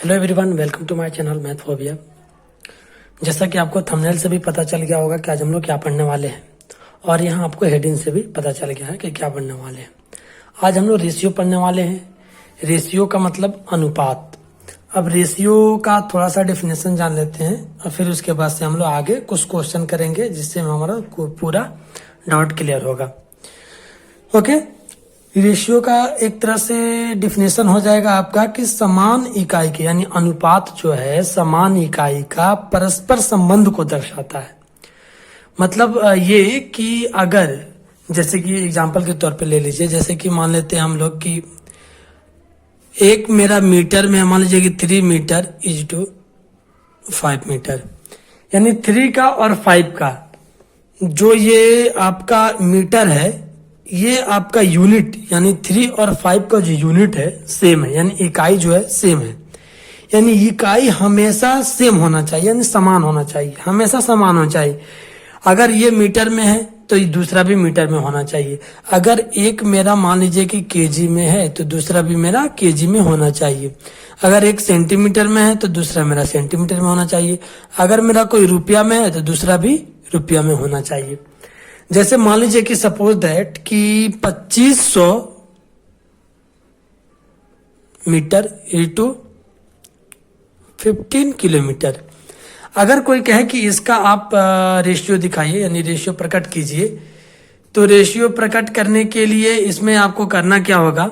Hello everyone, welcome to my channel math phobia. जैसा कि आपको थंबनेल से भी पता चल गया होगा कि आज हम लोग क्या पढ़ने वाले हैं, और यहाँ आपको हेडिंग से भी पता चल गया है कि क्या पढ़ने वाले हैं। आज हम लोग रेशियो पढ़ने वाले हैं। रेशियो का मतलब अनुपात। अब रेशियो का थोड़ा सा डेफिनेशन जान लेते हैं और फिर उसके बाद से हम लोग आगे कुछ क्वेश्चन करेंगे जिससे हमारा पूरा डाउट क्लियर होगा। ओके, रेशियो का एक तरह से डिफिनेशन हो जाएगा आपका कि समान इकाई के यानी अनुपात जो है समान इकाई का परस्पर संबंध को दर्शाता है। मतलब ये कि अगर जैसे कि एग्जांपल के तौर पे ले लीजिए, जैसे कि मान लेते हैं हम लोग कि एक मेरा मीटर में मान लीजिए कि 3 मीटर इज टू 5 मीटर, यानी 3 का और 5 का जो ये आपका मीटर है, ये आपका यूनिट यानी 3 और 5 का जो यूनिट है सेम है, यानी इकाई जो है सेम है। यानी इकाई हमेशा सेम होना चाहिए, यानी समान होना चाहिए, हमेशा समान होना चाहिए। अगर ये मीटर में है तो ये दूसरा भी मीटर में होना चाहिए। अगर एक मेरा मान लीजिए कि केजी में है तो दूसरा भी मेरा केजी में होना चाहिए। अगर एक सेंटीमीटर में है तो दूसरा मेरा सेंटीमीटर में होना चाहिए। अगर मेरा कोई रुपया में है तो दूसरा भी रुपया में होना चाहिए। जैसे मान लीजिए कि सपोज दैट कि 2500 मीटर इंटू 15 किलोमीटर। अगर कोई कहे कि इसका आप रेशियो दिखाइए यानी रेशियो प्रकट कीजिए, तो रेशियो प्रकट करने के लिए इसमें आपको करना क्या होगा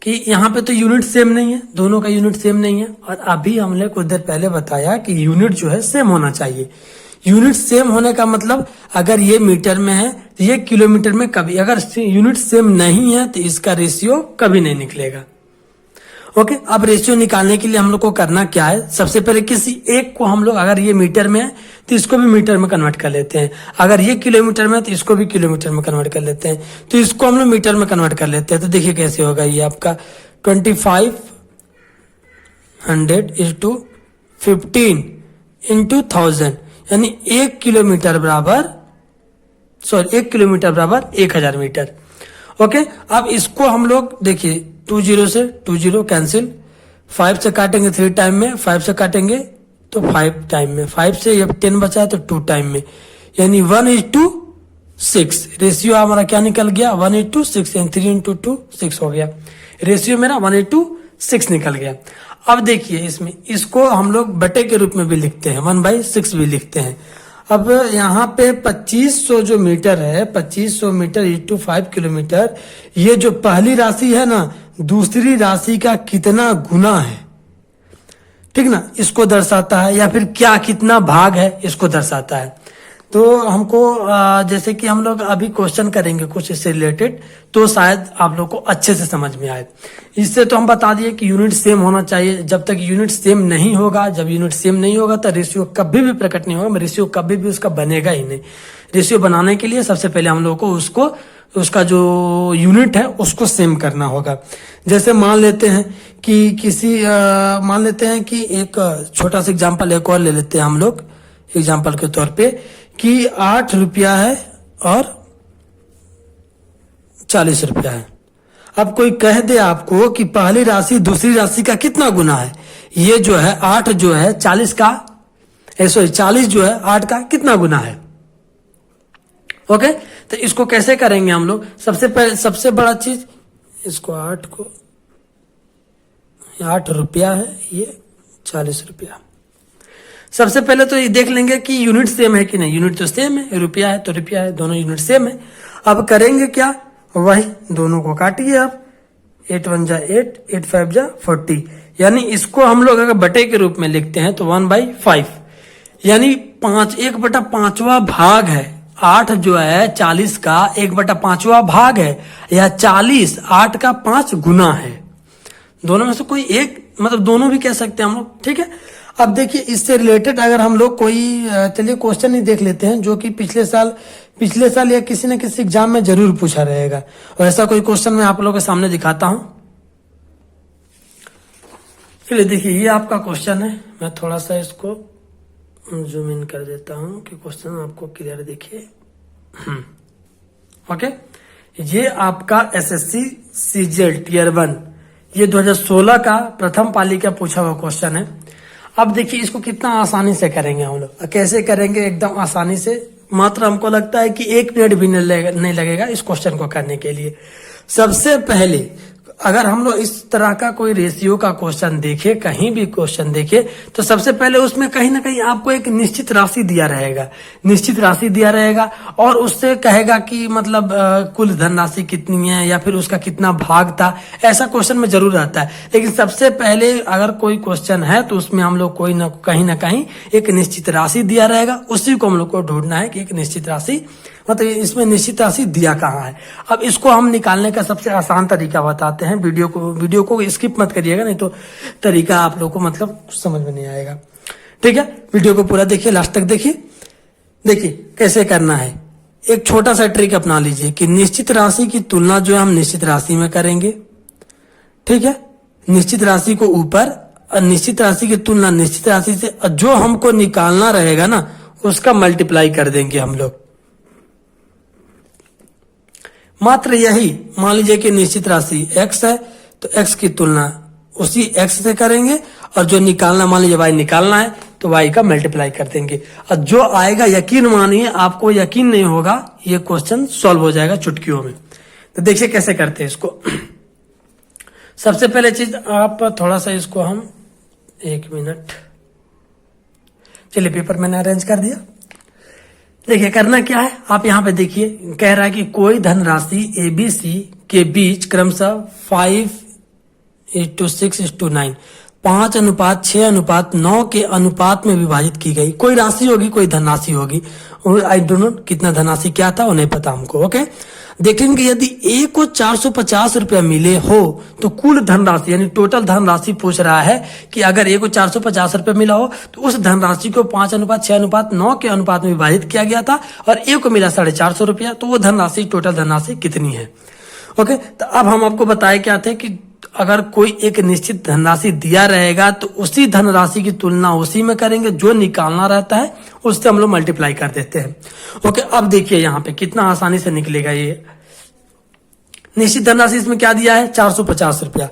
कि यहाँ पे तो यूनिट सेम नहीं है, दोनों का यूनिट सेम नहीं है। और अभी हमने कुछ देर पहले बताया कि यूनिट जो है सेम होना चाहिए। यूनिट सेम होने का मतलब अगर ये मीटर में है तो ये किलोमीटर में कभी, अगर यूनिट सेम नहीं है तो इसका रेशियो कभी नहीं निकलेगा। ओके, अब रेशियो निकालने के लिए हम लोग को करना क्या है, सबसे पहले किसी एक को हम लोग, अगर ये मीटर में है तो इसको भी मीटर में कन्वर्ट कर लेते हैं। अगर ये किलोमीटर में है तो इसको भी किलोमीटर में कन्वर्ट कर लेते हैं। तो इसको हम लोग मीटर में कन्वर्ट कर लेते हैं। तो देखिए कैसे होगा, ये आपका 2500 इज टू 15 इंटू 1000, यानी 1 किलोमीटर बराबर 1000 मीटर। ओके, अब इसको हम लोग देखिए 20 से 20 कैंसिल, 5 से काटेंगे 3 टाइम में, 5 से काटेंगे तो 5 टाइम में, 5 से ये 10 बचा है तो 2 टाइम में, यानी 1:6। रेशियो हमारा क्या निकल गया, 1:6, यानी 3 इंटू 2 6 हो गया। रेशियो मेरा 1:6 निकल गया। अब देखिए इसमें इसको हम लोग बटे के रूप में भी लिखते हैं, 1/6 भी लिखते हैं। अब यहाँ पे 2500 जो मीटर है, 2500 मीटर इंटू 5 किलोमीटर, ये जो पहली राशि है ना, दूसरी राशि का कितना गुना है, ठीक ना, इसको दर्शाता है, या फिर क्या कितना भाग है इसको दर्शाता है। तो हमको जैसे कि हम लोग अभी क्वेश्चन करेंगे कुछ इससे रिलेटेड, तो शायद आप लोग को अच्छे से समझ में आए। इससे तो हम बता दिए कि यूनिट सेम होना चाहिए। जब तक यूनिट सेम नहीं होगा, जब यूनिट सेम नहीं होगा तो रेशियो कभी भी प्रकट नहीं होगा, रेशियो कभी भी उसका बनेगा ही नहीं। रेशियो बनाने के लिए सबसे पहले हम लोग को उसका जो यूनिट है उसको सेम करना होगा। जैसे मान लेते हैं कि मान लेते हैं कि एक छोटा सा एग्जाम्पल एक और ले लेते हैं हम लोग एग्जाम्पल के तौर पे कि 8 रुपया है और 40 रुपया है। अब कोई कह दे आपको कि पहली राशि दूसरी राशि का कितना गुना है, ये जो है 8 जो है 40 का, 40 जो है 8 का कितना गुना है। ओके, तो इसको कैसे करेंगे हम लोग, सबसे बड़ा चीज, इसको 8 रुपया है, ये 40 रुपया। सबसे पहले तो ये देख लेंगे कि यूनिट सेम है कि नहीं। यूनिट तो सेम है, रुपया है तो रुपया है, दोनों यूनिट सेम है। अब करेंगे क्या, वही दोनों को काटिए आप, 8 1 जा 8, 8 5 जा 40, यानी इसको हम लोग अगर बटे के रूप में लिखते हैं तो 1/5, यानी 1/5वां भाग है। 8 जो है 40 का 1/5वां भाग है, या 40 8 का 5 गुना है। दोनों में से कोई एक, मतलब दोनों भी कह सकते हैं हम लोग, ठीक है। अब देखिए इससे रिलेटेड अगर हम लोग कोई, चलिए क्वेश्चन ही देख लेते हैं जो कि पिछले साल या किसी न किसी एग्जाम में जरूर पूछा रहेगा। और ऐसा कोई क्वेश्चन मैं आप लोगों के सामने दिखाता हूं। चलिए देखिए ये आपका क्वेश्चन है, मैं थोड़ा सा इसको जूम इन कर देता हूं कि क्वेश्चन आपको क्लियर दिखे। ओके, ये आपका एसएससी सीजीएल टियर 1 ये 2016 का प्रथम पाली का पूछा हुआ क्वेश्चन है। अब देखिए इसको कितना आसानी से करेंगे हम लोग। कैसे करेंगे? एकदम आसानी से, मात्र हमको लगता है कि 1 मिनट भी नहीं लगेगा इस क्वेश्चन को करने के लिए। सबसे पहले अगर हम लोग इस तरह का कोई रेशियो का क्वेश्चन देखे, कहीं भी क्वेश्चन देखे, तो सबसे पहले उसमें कहीं ना कहीं आपको एक निश्चित राशि दिया रहेगा, निश्चित राशि दिया रहेगा और उससे कहेगा कि मतलब कुल धनराशि कितनी है या फिर उसका कितना भाग था। ऐसा क्वेश्चन में जरूर आता है। लेकिन सबसे पहले अगर कोई क्वेश्चन है तो उसमें हम लोग कोई ना कहीं एक निश्चित राशि दिया रहेगा, उसी को हम लोग को ढूंढना है कि एक निश्चित राशि, मतलब इसमें निश्चित राशि दिया कहाँ है। अब इसको हम निकालने का सबसे आसान तरीका बताते हैं। वीडियो को स्किप मत करिएगा, नहीं तो तरीका आप लोग को मतलब समझ में नहीं आएगा। ठीक है, वीडियो को पूरा देखिए, लास्ट तक देखिए। देखिए कैसे करना है। एक छोटा सा ट्रिक अपना लीजिए कि निश्चित राशि की तुलना जो है हम निश्चित राशि में करेंगे। ठीक है, निश्चित राशि को ऊपर और निश्चित राशि की तुलना निश्चित राशि से, जो हमको निकालना रहेगा ना उसका मल्टीप्लाई कर देंगे हम लोग। मात्र यही, मान लीजिए कि निश्चित राशि x है तो x की तुलना उसी x से करेंगे और जो निकालना, मान लीजिए y निकालना है तो y का मल्टीप्लाई कर देंगे और जो आएगा, यकीन मानिए आपको यकीन नहीं होगा, ये क्वेश्चन सॉल्व हो जाएगा चुटकियों में। तो देखिए कैसे करते हैं इसको। सबसे पहले चीज आप थोड़ा सा इसको हम 1 मिनट, चलिए पेपर मैंने अरेंज कर दिया। देखिए करना क्या है, आप यहाँ पे देखिए, कह रहा है कि कोई धनराशि ABC के बीच क्रमशः 5:6:9 5:6:9 के अनुपात में विभाजित की गई कोई राशि होगी, कोई धनराशि होगी। आई डोंट नो कितना धनराशि क्या था वो नहीं पता हमको। ओके, देखेंगे यदि A को 450 रुपया मिले हो तो कुल धनराशि यानी टोटल धनराशि पूछ रहा है कि अगर A को 450 रुपया मिला हो तो उस धनराशि को 5:6:9 के अनुपात में विभाजित किया गया था और A को मिला 450 रुपया, तो वो धनराशि टोटल धनराशि कितनी है। ओके, तो अब हम आपको बताए क्या थे कि अगर कोई एक निश्चित धनराशि दिया रहेगा तो उसी धनराशि की तुलना उसी में करेंगे, जो निकालना रहता है उससे हम लोग मल्टीप्लाई कर देते हैं। ओके, अब देखिए यहाँ पे कितना आसानी से निकलेगा ये। निश्चित धनराशि इसमें क्या दिया है? 450 रुपया।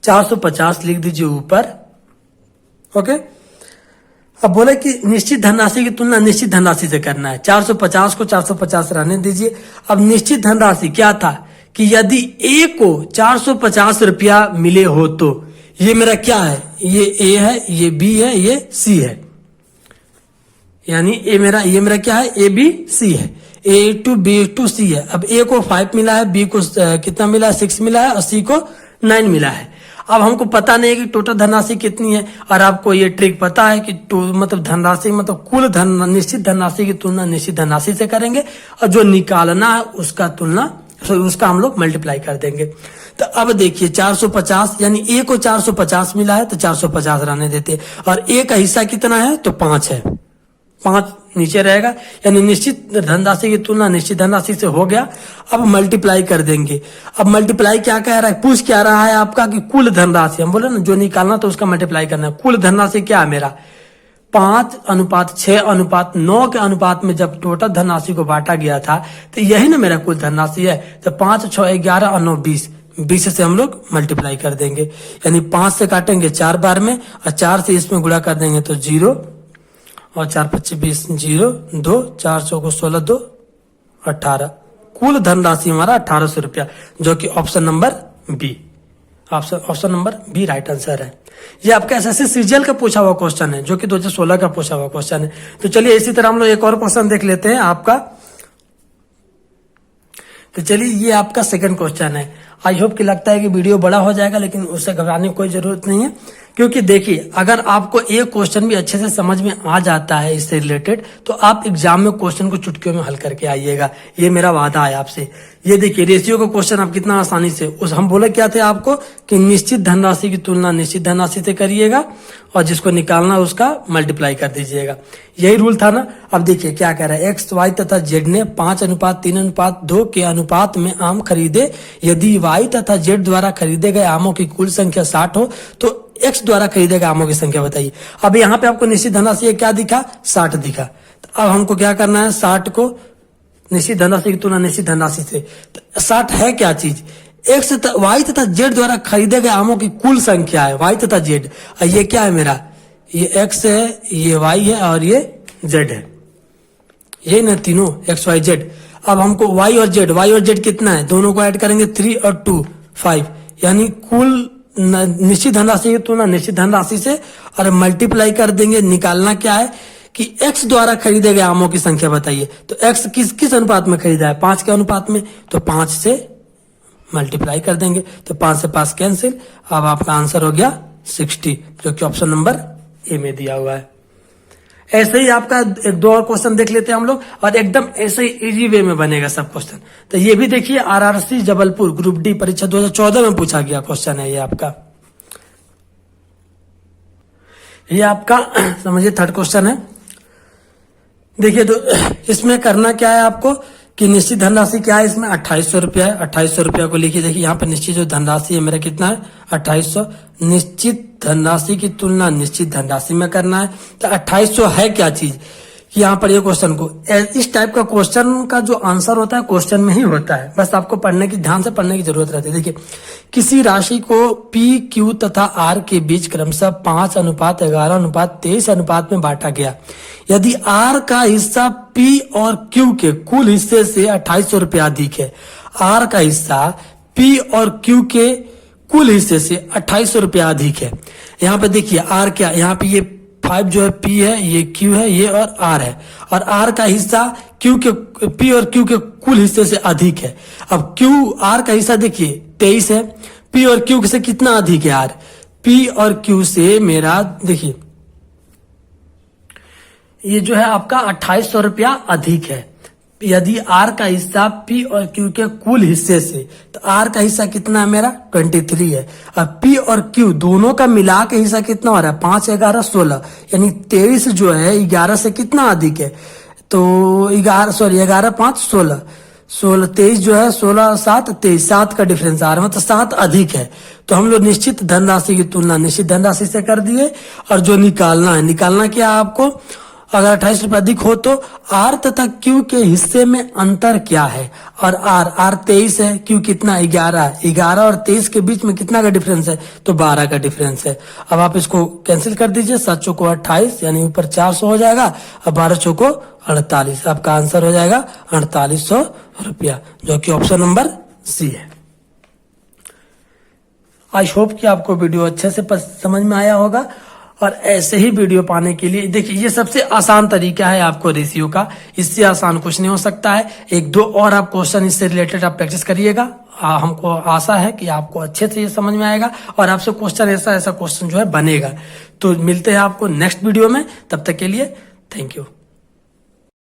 450 लिख दीजिए ऊपर। ओके, अब बोले कि निश्चित धनराशि की तुलना निश्चित धनराशि से करना है। 450 को 450 रहने दीजिए। अब निश्चित धनराशि क्या था कि यदि A को 450 रुपया मिले हो तो ये मेरा क्या है? ये A है, ये B है, ये C है। यानी ये मेरा क्या है? A B C है। A to B to C है। अब A को 5 मिला है, B को कितना मिला है? 6 मिला है और C को 9 मिला है। अब हमको पता नहीं है कि टोटल धनराशि कितनी है, और आपको ये ट्रिक पता है कि मतलब धनराशि मतलब कुल निश्चित धनराशि की तुलना निश्चित धनराशि से करेंगे और जो निकालना है उसका हम लोग मल्टीप्लाई कर देंगे। तो अब देखिए 450 यानी A को 450 मिला है तो 450 रहने देते, और A का हिस्सा कितना है? तो 5 है, 5 नीचे रहेगा। यानी निश्चित धनराशि की तुलना निश्चित धनराशि से हो गया। अब मल्टीप्लाई कर देंगे। अब मल्टीप्लाई क्या कह रहा है? पूछ क्या रहा है आपका कि कुल धनराशि, हम बोले ना जो निकालना तो उसका मल्टीप्लाई करना है। कुल धनराशि क्या है मेरा? 5:6:9 के अनुपात में जब टोटल धनराशि को बांटा गया था तो यही ना मेरा कुल धनराशि है। तो 5, 6, 11 और 9 20, 20 से हम लोग मल्टीप्लाई कर देंगे। यानी 5 से काटेंगे 4 बार में और 4 से इसमें गुणा कर देंगे तो 0 और 4 5 20 0 2 4 4 16 2 18। कुल धनराशि हमारा 1800 रुपया, जो कि option number B, option number B right answer है। ये आपका एसएससी सीजीएल का पूछा हुआ क्वेश्चन है, जो कि 2016 का पूछा हुआ क्वेश्चन है। तो चलिए इसी तरह हम लोग एक और क्वेश्चन देख लेते हैं आपका। तो चलिए ये आपका सेकंड क्वेश्चन है। आई होप कि लगता है कि वीडियो बड़ा हो जाएगा, लेकिन उससे घबराने की कोई जरूरत नहीं है, क्योंकि देखिए अगर आपको एक क्वेश्चन भी अच्छे से समझ में आ जाता है इससे रिलेटेड तो आप एग्जाम में क्वेश्चन को चुटकियों में हल करके आइएगा। ये मेरा वादा है आपसे। ये देखिए रेशियो का क्वेश्चन आप कितना आसानी से, हम बोले क्या थे आपको कि निश्चित धनराशि की तुलना निश्चित धनराशि से करिएगा और जिसको निकालना उसका मल्टीप्लाई कर दीजिएगा। यही रूल था ना। अब देखिए क्या कह रहा है, एक्स वाई तथा जेड ने 5:3:2 के अनुपात में आम खरीदे। यदि वाई तथा जेड द्वारा खरीदे गए आमों की कुल संख्या 60 हो तो एक्स द्वारा खरीदे गए आमों की संख्या बताइए। अब यहाँ पे आपको निश्चित धनराशि क्या दिखा? 60 दिखा। तो अब हमको क्या करना है? 60 को निश्चित धनराशि की तुलना निश्चित धनराशि से। तो 60 है क्या चीज? एक्स वाई तथा जेड द्वारा खरीदे गए आमों की कुल संख्या है, वाई तथा जेड। ये क्या है मेरा, ये एक्स है, ये वाई है और ये जेड है, ये ना तीनों एक्स वाई जेड। अब हमको वाई और जेड कितना है, दोनों को ऐड करेंगे 3 और 2 5, यानी कुल निश्चित धनराशि की तुलना निश्चित धनराशि से और मल्टीप्लाई कर देंगे। निकालना क्या है कि x द्वारा खरीदे गए आमों की संख्या बताइए। तो x किस अनुपात में खरीदा है, 5 के अनुपात में, तो 5 से मल्टीप्लाई कर देंगे, तो 5 से 5 कैंसिल। अब आपका आंसर हो गया 60, जो कि ऑप्शन नंबर ए में दिया हुआ है। ऐसे ही आपका एक दो और क्वेश्चन देख लेते हैं हम लोग, और एकदम ऐसे ही इजी वे में बनेगा सब क्वेश्चन। तो ये भी देखिए, आरआरसी जबलपुर ग्रुप डी परीक्षा 2014 में पूछा गया क्वेश्चन है ये आपका। ये आपका समझिए थर्ड क्वेश्चन है। देखिए तो इसमें करना क्या है आपको कि निश्चित धनराशि क्या है, इसमें 2800 रुपया है। 2800 रुपया को लिखिए, देखिए यहाँ पर निश्चित जो धनराशि है मेरा कितना है 2800। निश्चित धनराशि की तुलना निश्चित धनराशि में करना है। तो 2800 है क्या चीज कि यहाँ पर ये क्वेश्चन को, इस टाइप का क्वेश्चन का जो आंसर होता है क्वेश्चन में ही होता है, बस आपको पढ़ने की ध्यान से पढ़ने की जरूरत रहती है। देखिए किसी राशि को P, Q तथा R के बीच क्रमशः 5:11 अनुपात 23 अनुपात में बांटा गया। यदि R का हिस्सा P और Q के कुल हिस्से से 2800 रुपया अधिक है, R का हिस्सा P और Q के कुल हिस्से से 2800 रुपया अधिक है। यहाँ पे देखिए R क्या, यहाँ पे ये 5 जो है P है, ये Q है, ये और R है, और R का हिस्सा P और Q के कुल हिस्से से अधिक है। अब R का हिस्सा देखिए 23 है, P और Q से कितना अधिक है R, P और Q से मेरा देखिए ये जो है आपका 2800 रुपया अधिक है। यदि R का हिस्सा P और Q के कुल हिस्से से, तो R का हिस्सा कितना है मेरा 23 है, और P और Q दोनों का मिला के हिस्सा कितना हो रहा है 5, 11, 16, यानी 23 जो है 11 से कितना अधिक है, तो 11, 5, 16, 23 जो है 16, 7, 23, 7 का डिफरेंस आ रहा है, मतलब 7 अधिक है। तो हम लोग निश्चित धनराशि की तुलना निश्चित धनराशि से कर दिए, और जो निकालना क्या है आपको, अगर 28 रुपये अधिक हो तो R तथा Q के हिस्से में अंतर क्या है, और R 23 है, Q कितना 11 और 23 के बीच में कितना का डिफरेंस है, तो 12 का डिफरेंस है। अब आप इसको कैंसिल कर दीजिए, 7 चौको 28, यानी ऊपर 400 हो जाएगा, और 12 चौको 48, आपका आंसर हो जाएगा 4800 रुपया, जो कि ऑप्शन नंबर सी है। आई होप कि आपको वीडियो अच्छे से समझ में आया होगा, और ऐसे ही वीडियो पाने के लिए देखिए ये सबसे आसान तरीका है आपको रेशियो का, इससे आसान कुछ नहीं हो सकता है। एक दो और आप क्वेश्चन इससे रिलेटेड आप प्रैक्टिस करिएगा, हमको आशा है कि आपको अच्छे से ये समझ में आएगा, और आपसे क्वेश्चन ऐसा क्वेश्चन जो है बनेगा। तो मिलते हैं आपको नेक्स्ट वीडियो में, तब तक के लिए थैंक यू।